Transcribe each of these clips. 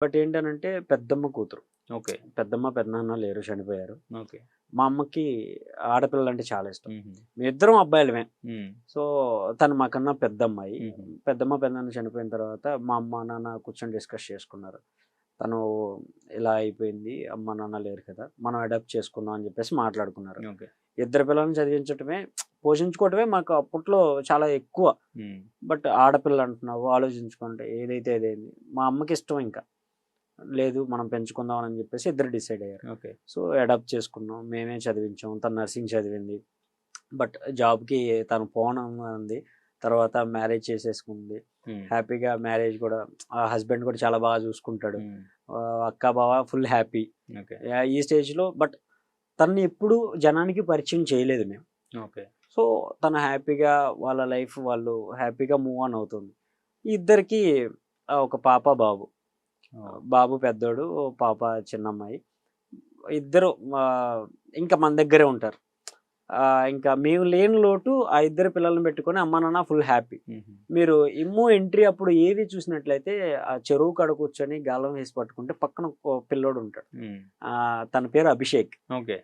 But ఏంటనంటే పెద్దమ్మ కూతురు. ఓకే. పెద్దమ్మ, పెదనాన్న లేరు, చనిపోయారు. ఓకే. మా అమ్మకి ఆడపిల్లలంటే చాలా ఇష్టం. హుహు. మేమిద్దరం అబ్బాయిలమే. హ్మ్. సో, తను మాకన్నా పెద్దమ్మాయి. హుహు. పెద్దమ్మ, పెదనాన్న చనిపోయిన తర్వాత మా అమ్మ, నాన్న కూర్చొని డిస్కస్ చేసుకున్నారు. తను ఇలా అయిపోయింది. అమ్మ, నాన్న లేరు కదా! మనం అడాప్ట్ చేసుకుందాం అని చెప్పేసి మాట్లాడుకున్నారు. ఓకే. ఇద్దరు పిల్లల్ని చదివించటమే, పోషించుకోవటమే మాకు అప్పట్లో చాలా ఎక్కువ. హ్మ్. బట్ ఆడపిల్ల అంటున్నావు, ఆలోచించుకుంటే ఏదైతే అదైంది. మా అమ్మకి ఇష్టం ఇంకా. లేదు మనం పెంచుకుందాం అని చెప్పేసి ఇద్దరు డిసైడ్ అయ్యారు. ఓకే. సో, అడాప్ట్ చేసుకున్నాం. మేమే చదివించాం. తను నర్సింగ్ చదివింది. బట్ జాబ్‌కి తను పోను అంది. తర్వాత మ్యారేజ్ చేసేసుకుంది. హ్మ్. హ్యాపీగా మ్యారేజ్ కూడా హస్బెండ్ కూడా చాలా బాగా చూసుకుంటాడు. హ్మ్. అక్క, బావ ఫుల్ హ్యాపీ. ఓకే. ఈ స్టేజ్‌లో బట్ తనని ఎప్పుడు జనానికి పరిచయం చేయలేదు మేము. ఓకే. సో, తను హ్యాపీగా వాళ్ళ లైఫ్ వాళ్ళు హ్యాపీగా మూవ్ ఆన్ అవుతుంది. ఇద్దరికీ ఒక పాప, బాబు. ఓహ్! బాబు పెద్దోడు, పాప చిన్నమ్మాయి. ఇద్దరు ఇంకా మన దగ్గరే ఉంటారు. ఇంకా మేము లేని లోటు ఆ ఇద్దరు పిల్లల్ని పెట్టుకొని అమ్మా, నాన్న ఫుల్ హ్యాపీ. హుహు. మీరు ఇమ్ము ఎంట్రీ అప్పుడు ఏవి చూసినట్లయితే ఆ చెరువు కాడ కూర్చొని గాలం వేసి పట్టుకుంటే పక్కన ఓ పిల్లోడు ఉంటాడు. హ్మ్. తన పేరు అభిషేక్. ఓకే.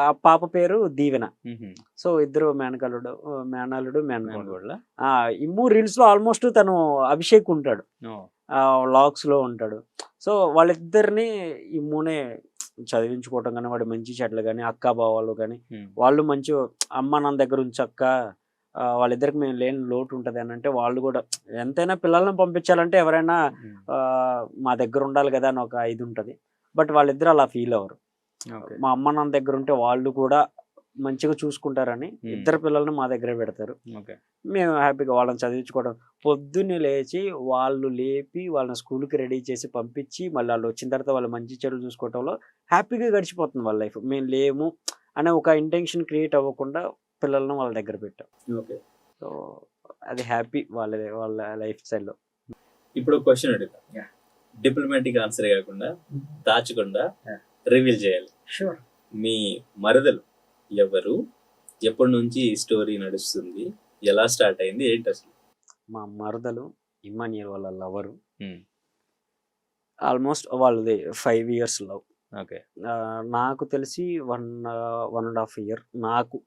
ఆ పాప పేరు దీవెన. హుహు. సో, ఇద్దరు మేనల్లుడు, మేనకోడలు. మేనకోడలా? ఇమ్ము రీల్స్‌లో ఆల్మోస్ట్ తను అభిషేక్ ఉంటాడు. ఓహ్! వ్లాగ్స్‌లో ఉంటాడు. సో, వాళ్ళిద్దరిని ఇమ్మునే చదివించుకోవటం గాని, వాడి మంచి చెడ్డలు గాని, అక్కా, బావలు గాని, హ్మ్. వాళ్ళు మంచిగా అమ్మ, నాన్న దగ్గర ఉంచక్క, వాళ్ళిద్దరికి మేము లేని లోటు ఉంటది అనంటే, వాళ్ళు గూడా ఎంతైనా పిల్లల్ని పంపించాలంటే ఎవరైనా హ్మ్. మా దగ్గర ఉండాలి గదా! అని ఒక ఇదుంటది. బట్ వాళ్ళిద్దరూ అలా ఫీల్ అవ్వరు. ఓకే. మా అమ్మ, నాన్న దగ్గరుంటే వాళ్ళు కూడా మంచిగా చూసుకుంటారని హ్మ్. ఇద్దరు పిల్లల్ని మా దగ్గరే పెడతారు. ఓకే. మేము హ్యాపీగా వాళ్ళని చదివించుకోవడం. పొద్దున్నే లేచి వాళ్ళు లేపి వాళ్ళని స్కూలుకి రెడీ చేసి పంపించి, మళ్ళీ ఆళ్ళొచ్చిన తర్వాత వాళ్ళ మంచి చెడులు చూసుకోవటంలో హ్యాపీగా గడిచిపోతుంది వాళ్ళ లైఫ్. మేము లేము అనే ఒక ఇంటెన్షన్ క్రియేట్ అవ్వకుండా పిల్లల్ని వాళ్ళ దగ్గర పెట్టాం. ఓకే. సో, అది హ్యాపీ వాళ్ళది వాళ్ళ లైఫ్ స్టైల్‌లో. ఇప్పుడు ఒక క్వెషన్ అడుగుతా. యాహ్! డిప్లొమాటిక్ ఆన్సర్ కాకుండా, దాచకుండా యాహ్! రివీల్ చేయాలి. షూర్. మీ మరదలు ఎవరు? ఎప్పటినుంచి ఈ స్టోరీ నడుస్తుంది? ఎలా స్టార్ట్ అయింది? ఏంటసలు? మా మరదలు ఇమ్మాన్యుయల్ వాళ్ళ లవరు. హ్మ్. ఆల్మోస్ట్ వాళ్ళది 5 ఇయర్స్ లవ్. ఓకే. నాకు తెలిసి 1 ½ ఇయర్ నాకు.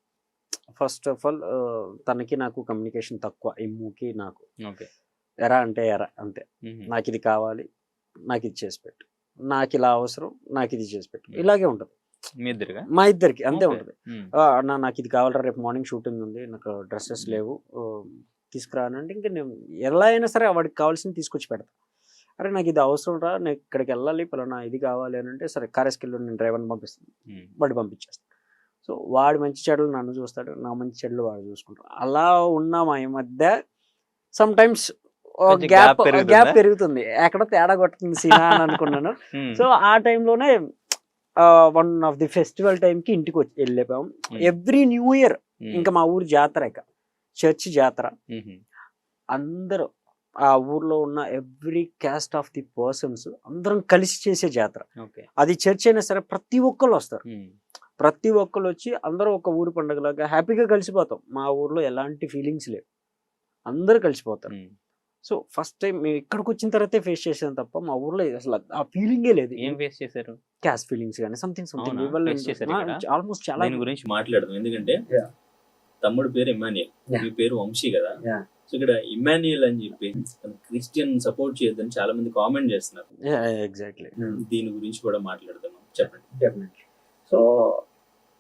ఫస్ట్ ఆఫ్ ఆల్ తనకి నాకు కమ్యూనికేషన్ తక్కువ. ఇమ్ముకి నాకు. ఓకే. ఎరా అంటే ఎరా అంతే. హుహు. నాకిది కావాలి, నాకిది చేసి పెట్టు. నాకిలా అవసరం, నాకిది చేసి పెట్టు. హ్మ్. ఇలాగే ఉంటది. మీ ఇద్దరికా? మా ఇద్దరికి అంతే ఓకే. ఉంటది. హ్మ్. అన్నా నాకిది కావాలిరా, రేపు మార్నింగ్ షూటింగ్ ఉంది. నాకు డ్రెసెస్ హ్మ్. లేవు. తీసుకురా అనంటే ఇంక నేను ఎలా అయినా సరే వాడికి కావాల్సింది తీసుకొచ్చి పెడతా. అరే నాకిది అవసరంరా, నేను ఇక్కడికెళ్ళాలి, పలానా ఇది కావాలి అనంటే, సరే కారేసుకెళ్ళు, నేను డ్రైవర్‌ని పంపిస్తాను. హ్మ్. వాడు పంపించేస్తాడు. సో, వాడి మంచి చెడులు నన్ను చూస్తాడు. నా మంచి చెడులు వాడు చూసుకుంటాడు. అలా ఉన్న మా ఈ మధ్య సమ్‌టైమ్స్ కొంచెం గ్యాప్ పెరుగుతుందా? గ్యాప్ పెరుగుతుంది. ఎక్కడో తేడా కొడుతుంది సీనా అని అనుకున్నాను. హ్మ్. సో, ఆ టైంలోనే వన్ ఆఫ్ ది ఫెస్టివల్ టైంకి ఎళ్ళిపోయాం. హ్మ్. ఎవ్రీ న్యూ ఇయర్ హ్మ్. ఇంక మా ఊరు జాతర ఇక. చర్చ్ జాతర. హుహు. అందరూ ఆ ఊర్లో ఉన్న every caste of the persons అందరం కలిసి చేసే జాతర. ఓకే. అది చర్చ్ అయినా సరే ప్రతి ఒక్కళ్ళొస్తారు. హ్మ్. ప్రతి ఒక్కళ్ళొచ్చి అందరూ ఒక ఊరు పండుగలాగా హ్యాపీగా కలిసిపోతాం. మా ఊర్లో ఎలాంటి ఫీలింగ్స్ లేవు. అందరూ కలిసిపోతారు. హ్మ్. సో, ఫస్ట్ టైమ్ మేము ఇక్కడికొచ్చిన తర్వాతే ఫేస్ చేశాను తప్ప, మా ఊర్లో అసలు ఆ ఫీలింగే లేదు. ఏం ఫేస్ చేశారు? క్యాస్ట్ ఫీలింగ్స్ గాని సంథింగ్ అవునా? ఫేస్ చేశారు ఇక్కడ? ఆల్మోస్ట్ చాలా. దీని గురించి మాట్లాడదాం. ఎందుకంటే యాహ్! తమ్ముడు పేరు ఇమ్మాన్యుయల్. యాహ్! మీ పేరు వంశీ కదా! యాహ్! సో, ఇక్కడ ఇమ్మాన్యుయల్ అని చెప్పి క్రిస్టియన్ సపోర్ట్ చేయొద్దని చాలా మంది కామెంట్ చేస్తున్నారు. యాహ్! ఎగ్జాక్ట్‌లీ. దీని గురించి కూడా మాట్లాడదాం. చెప్పండి. డెఫినెట్‌లీ. సో,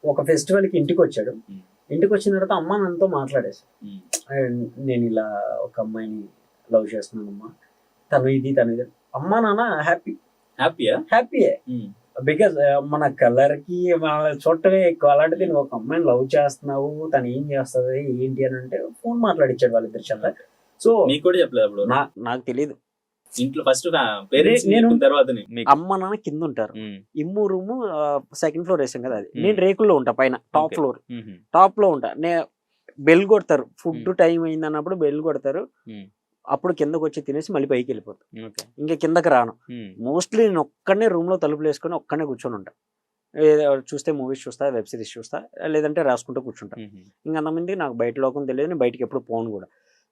ఒక ఫెస్టివల్‌కి ఇంటికొచ్చాడు. హ్మ్. ఇంటికొచ్చిన తర్వాత అమ్మ నాన్నతో మాట్లాడేసాడు. హ్మ్. నేనిలా ఒక అమ్మాయిని లవ్ చేస్తున్నానమ్మా. తను ఇది, తను ఇది. అమ్మా, నాన్న హ్యాపీయా? హ్యాపీయే. హ్మ్. బికాజ్ మన కలర్‌కి మనల్ని చూడటమే ఎక్కువ. అలాంటిది నువ్వు ఒక అమ్మాయిని లవ్ చేస్తున్నావు, తను ఏం చేస్తది, ఏంటి అనంటే ఫోన్ మాట్లాడిచ్చాడు వాళ్ళిద్దరి చేత. సో, నీకు కూడా చెప్పలేదు అప్పుడు? నాకు తెలీదు. ఇంట్లో ఫస్ట్ పేరెంట్స్ నేను చెప్పిన తర్వాతనే మీకు. అమ్మ, నాన్న కిందుంటారు. హ్మ్. ఇమ్ము రూము సెకండ్ ఫ్లోర్ ఏసాం కదా అది. హ్మ్. నేను రేకుల్లో ఉంటా పైన టాప్ ఓకే. ఫ్లోర్. హుహు. టాప్‌లో ఉంటా. బెల్ కొడతారు. ఫుడ్ హ్మ్. టైమ్ అయిందన్నప్పుడు బెల్ కొడతారు. హ్మ్. అప్పుడు కిందకొచ్చి తినేసి మళ్ళీ పైకెళ్ళిపోతా. ఓకే. ఇంక కిందకి రాను. హ్మ్. మోస్ట్‌లీ నేను ఒక్కడినే రూమ్‌లో తలుపులేసుకొని ఒక్కడినే కూర్చొనుంటా. ఏదో చూస్తే మూవీస్ చూస్తా, వెబ్ సిరీస్ చూస్తా, లేదంటే రాసుకుంటూ కూర్చుంటా. హుహు. ఇంక అంతకుమించి నాకు బయట లోకం తెలియదు. నేను బయటికి ఎప్పుడు పోను గూడా.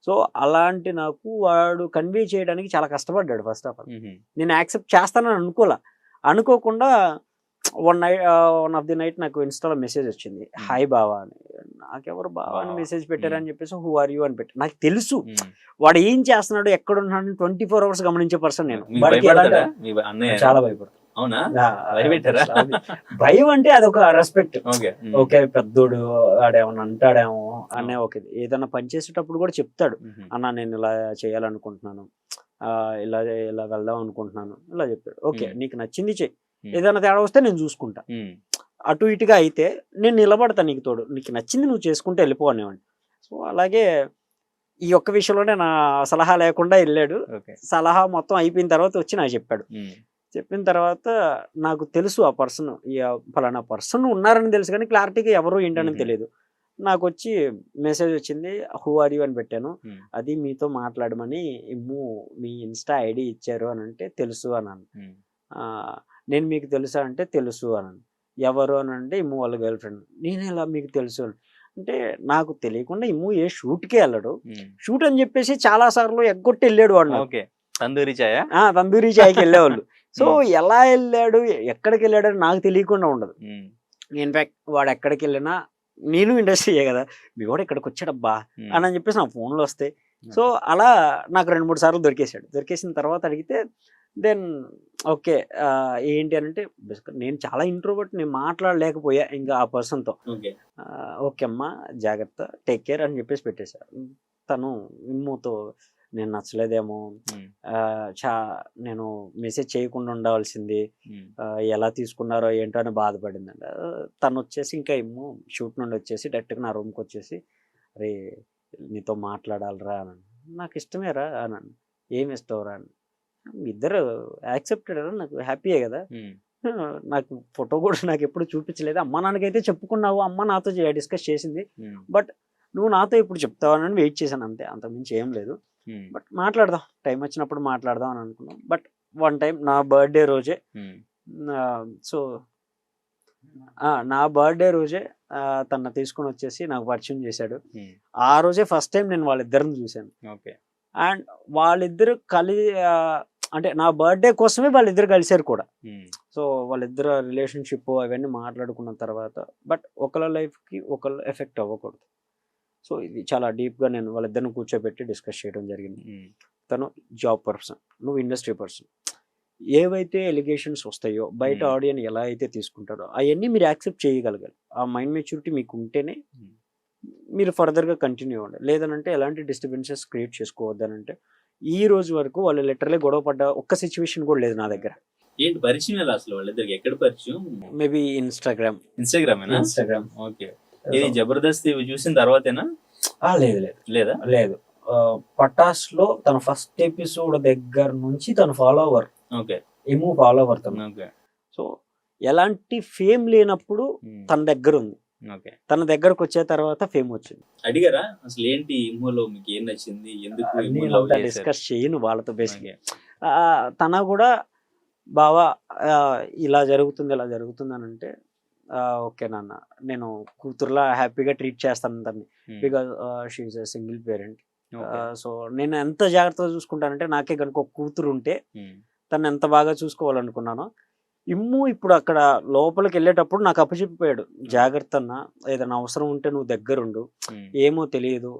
సో అలాంటి నాకు వాడు కన్వే చేయడానికి చాలా కష్టపడ్డాడు ఫస్ట్ ఆఫ్ ఆల్. నేను యాక్సెప్ట్ చేస్తానని అనుకోకుండా వన్ ఆఫ్ ది నైట్ నాకు ఇన్స్టాలో మెసేజ్ వచ్చింది, హాయ్ బావా అని. నాకెవరు బావా అని మెసేజ్ పెట్టారని చెప్పేసి హూ ఆర్ యూ అని పెట్టారు. నాకు తెలుసు వాడు ఏం చేస్తున్నాడు, ఎక్కడ ఉన్నాడు 24 hours గమనించే పర్సన్ నేను. చాలా భయపడతాను. అవునా? భయం అంటే అదొక రెస్పెక్ట్. ఓకే పెద్దోడు ఆడేమన్నా అంటాడేమో అనే ఒక ఏదైనా పని చేసేటప్పుడు కూడా చెప్తాడు, అన్న నేను ఇలా చేయాలనుకుంటున్నాను, ఇలా ఇలా వెళ్దాం అనుకుంటున్నాను, ఇలా చెప్తాడు. ఓకే నీకు నచ్చింది చెయ్యి, ఏదైనా తేడా వస్తే నేను చూసుకుంటా, అటు ఇటుగా అయితే నేను నిలబడతా నీకు తోడు, నీకు నచ్చింది నువ్వు చేసుకుంటే వెళ్ళిపో అనేవాడిని. సో అలాగే ఈ ఒక్క విషయంలోనే నా సలహా లేకుండా వెళ్ళాడు. సలహా మొత్తం అయిపోయిన తర్వాత వచ్చి నాకు చెప్పిన తర్వాత నాకు తెలుసు ఆ పర్సన్, ఫలానా పర్సన్ ఉన్నారని తెలుసు కానీ క్లారిటీగా ఎవరు ఏంటని తెలియదు. నాకు వచ్చి మెసేజ్ వచ్చింది, హూ ఆర్ యూ అని పెట్టాను. అది మీతో మాట్లాడమని మీ ఇన్స్టా ఐడి ఇచ్చారు అని అంటే తెలుసు అన్నాను. నేను మీకు తెలుసా అంటే తెలుసు అన్నాను. ఎవరు అని అంటే ఇమ్ము వాళ్ళ గర్ల్ ఫ్రెండ్. నేను ఎలా మీకు తెలుసు అంటే నాకు తెలియకుండా ఇమ్ము ఏ షూట్కే వెళ్ళాడు, షూట్ అని చెప్పేసి చాలా సార్లు ఎగ్గొట్టి వెళ్ళాడు వాడు. తందూరి చాయ్, తందూరి చాయ్కి వెళ్ళేవాళ్ళు. సో ఎలా వెళ్ళాడు ఎక్కడికి వెళ్ళాడు అని నాకు తెలియకుండా ఉండదు. ఇన్ఫాక్ట్ వాడు ఎక్కడికి వెళ్ళినా నేను ఇండస్ట్రీయే కదా, మీ కూడా ఇక్కడికి వచ్చాడబ్బా అని చెప్పేసి నా ఫోన్లో వస్తాయి. సో అలా నాకు 2-3 సార్లు దొరికేసిన తర్వాత అడిగితే దెన్ ఓకే ఏంటి అని అంటే నేను చాలా ఇంట్రోవర్ట్, నేను మాట్లాడలేకపోయా ఇంకా ఆ పర్సన్తో. ఓకే అమ్మా జాగ్రత్త, టేక్ కేర్ అని చెప్పేసి పెట్టేశారు. తను ఇమ్ముతో నేను నచ్చలేదేమో, నేను మెసేజ్ చేయకుండా ఉండవలసింది, ఎలా తీసుకున్నారో ఏంటో అని బాధపడిందండి. తను వచ్చేసి ఇంకా ఇమ్ము షూట్ నుండి వచ్చేసి డైరెక్ట్గా నా రూమ్కి వచ్చేసి, అరే నీతో మాట్లాడాలరా అని. నాకు ఇష్టమేరా అని. ఏమి ఇష్టంరా అని. ఇద్దరు యాక్సెప్టెడ్ అని నాకు హ్యాపీయే కదా. నాకు ఫోటో కూడా నాకు ఎప్పుడు చూపించలేదు. అమ్మ నాన్నకైతే చెప్పుకున్నావు, అమ్మ నాతో డిస్కస్ చేసింది, బట్ నువ్వు నాతో ఇప్పుడు చెప్తావని వెయిట్ చేశాను అంతే, అంతకుమించి ఏం లేదు. బట్ మాట్లాడదాం, టైం వచ్చినప్పుడు మాట్లాడదాం అని అనుకున్నాం. బట్ వన్ టైం నా బర్త్డే రోజే, సో నా బర్త్డే రోజే తన తీసుకొని వచ్చేసి నాకు పరిచయం చేశాడు. ఆ రోజే ఫస్ట్ టైం నేను వాళ్ళిద్దరిని చూశాను. అండ్ వాళ్ళిద్దరు అంటే నా బర్త్డే కోసమే వాళ్ళిద్దరు కలిశారు కూడా. సో వాళ్ళిద్దరు రిలేషన్షిప్ అవన్నీ మాట్లాడుకున్న తర్వాత, బట్ ఒకళ్ళ లైఫ్కి ఒకళ్ళు ఎఫెక్ట్ అవ్వకూడదు. సో ఇది చాలా డీప్గా నేను వాళ్ళిద్దరిని కూర్చోబెట్టి డిస్కస్ చేయడం జరిగింది. తను జాబ్ పర్సన్, నువ్వు ఇండస్ట్రీ పర్సన్. ఏవైతే ఎలిగేషన్స్ వస్తాయో బయట ఆడియన్స్ ఎలా అయితే తీసుకుంటారో అవన్నీ మీరు యాక్సెప్ట్ చేయగలగాలి. ఆ మైండ్ మెచ్యూరిటీ మీకు ఉంటేనే మీరు ఫర్దర్గా కంటిన్యూ అవ్వండి. లేదనంటే ఎలాంటి డిస్టర్బెన్సెస్ క్రియేట్ చేసుకోవద్దనంటే ఈ రోజు వరకు వాళ్ళు లిటరలీ గొడవ పడ్డ ఒక్క సిచ్యువేషన్ కూడా లేదు నా దగ్గర. ఏంటి పరిచయం ఎలా అసలు వాళ్ళిద్దరికి? ఎక్కడ పరిచయం? Maybe Instagram. ఓకే. ఇది జబర్దస్త్ చూసిన తర్వాతేనా? లేదు పటాస్ లో తన ఫస్ట్ ఎపిసోడ్ దగ్గర నుంచి తన ఫాలోవర్. ఏమో ఫాలోవర్ తను. సో ఎలాంటి ఫేమ్ లేనప్పుడు తన దగ్గర ఉంది. తన దగ్గరకు వచ్చే తర్వాత ఫేమ్ వచ్చింది. అడిగారా అసలు ఏంటి ఇమ్మోలో మీకు ఏం నచ్చింది, ఎందుకు డిస్కస్ చేయను వాళ్ళతో. బేసిక్ తన కూడా బావా ఇలా జరుగుతుంది అని అంటే ఓకే నాన్న, నేను కూతురులా హ్యాపీగా ట్రీట్ చేస్తాను తన్ని, because she is a single parent. So నేను ఎంత జాగ్రత్తగా చూసుకుంటానంటే, నాకే కనుక ఒక కూతురు ఉంటే తను ఎంత బాగా చూసుకోవాలనుకున్నానో, ఇమ్ము ఇప్పుడు అక్కడ లోపలికి వెళ్ళేటప్పుడు నాకు అప్పచెప్పిపోయాడు, జాగ్రత్త అన్న, ఏదైనా అవసరం ఉంటే నువ్వు దగ్గరుండు, ఏమో తెలియదు,